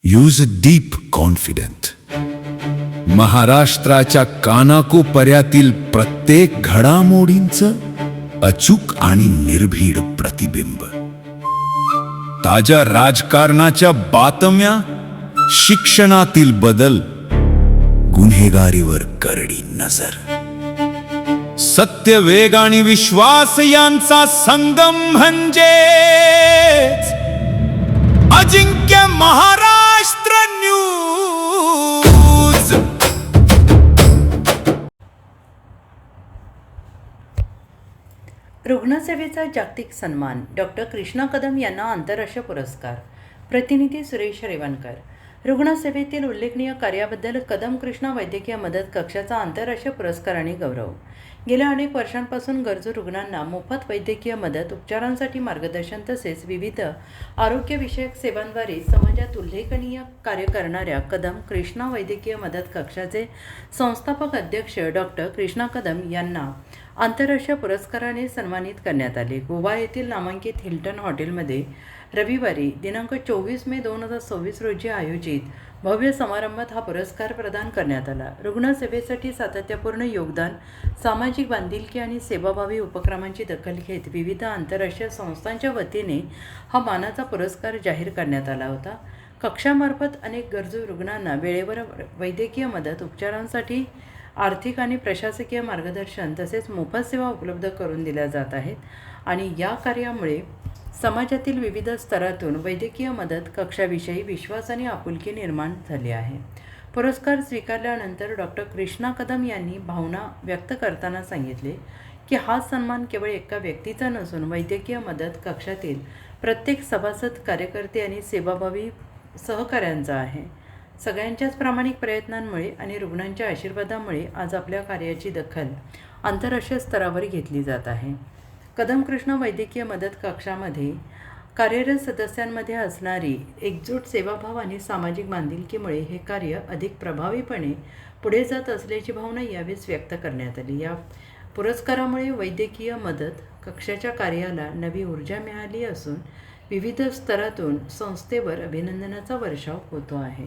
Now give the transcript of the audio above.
Use deep confident. महाराष्ट्राच्या कानाकोपऱ्यातील प्रत्येक घडामोडींचं अचूक आणि निर्भीड प्रतिबिंब. ताज्या राजकारणाच्या बातम्या, शिक्षणातील बदल, गुन्हेगारीवर करडी नजर. सत्य, वेग आणि विश्वास यांचा संगम म्हणजे अजिंक्य महाराष्ट्र न्यूज. रुग्णसेवेचा जागतिक सन्मान. डॉक्टर कृष्णा कदम यांना आंतरराष्ट्रीय पुरस्कार. प्रतिनिधी सुरेश रेवणकर. रुग्णसेवेतील उल्लेखनीय कार्याबद्दल कदम कृष्णा वैद्यकीय मदत कक्षाचा आंतरराष्ट्रीय पुरस्कार आणि गौरव. गेल्या अनेक वर्षांपासून गरजू रुग्णांना मोफत वैद्यकीय मदत, उपचारांसाठी मार्गदर्शन तसेच विविध आरोग्यविषयक सेवांद्वारे समाजात उल्लेखनीय कार्य करणाऱ्या कदम कृष्णा वैद्यकीय मदत कक्षाचे संस्थापक अध्यक्ष डॉक्टर कृष्णा कदम यांना आंतरराष्ट्रीय पुरस्काराने सन्मानित करण्यात आले. गोवा येथील नामांकित हिल्टन हॉटेलमध्ये रविवारी दिनांक 24 मे 2026 रोजी आयोजित भव्य समारंभात हा पुरस्कार प्रदान करण्यात आला. रुग्णसेवेसाठी सातत्यपूर्ण योगदान, सामाजिक बांधिलकी आणि सेवाभावी उपक्रमांची दखल घेत विविध आंतरराष्ट्रीय संस्थांच्या वतीने हा मानाचा पुरस्कार जाहीर करण्यात आला होता. कक्षामार्फत अनेक गरजू रुग्णांना वेळेवर वैद्यकीय मदत, उपचारांसाठी आर्थिक आणि प्रशासकीय मार्गदर्शन तसेच मोफत सेवा उपलब्ध करून दिल्या जात आहेत आणि या कार्यामुळे समाजातील विविध स्तरातून वैद्यकीय मदत कक्षाविषयी विश्वास आणि आपुलकी निर्माण झाली आहे. पुरस्कार स्वीकारल्यानंतर डॉक्टर कृष्णा कदम यांनी भावना व्यक्त करताना सांगितले की हा सन्मान केवळ एका व्यक्तीचा नसून वैद्यकीय मदत कक्षातील प्रत्येक सभासद, कार्यकर्ते आणि सेवाभावी सहकाऱ्यांचा आहे. सगळ्यांच्याच प्रामाणिक प्रयत्नांमुळे आणि रुग्णांच्या आशीर्वादामुळे आज आपल्या कार्याची दखल आंतरराष्ट्रीय स्तरावर घेतली जात आहे. कदम कृष्णा वैद्यकीय मदत कक्षामध्ये कार्यरत सदस्यांमध्ये असणारी एकजूट, सेवाभाव आणि सामाजिक बांधिलकीमुळे हे कार्य अधिक प्रभावीपणे पुढे जात असल्याची भावना यावेळी व्यक्त करण्यात आली. या पुरस्कारामुळे वैद्यकीय मदत कक्षाच्या कार्याला नवी ऊर्जा मिळाली असून विविध स्तरातून संस्थेवर अभिनंदनाचा वर्षाव होतो आहे.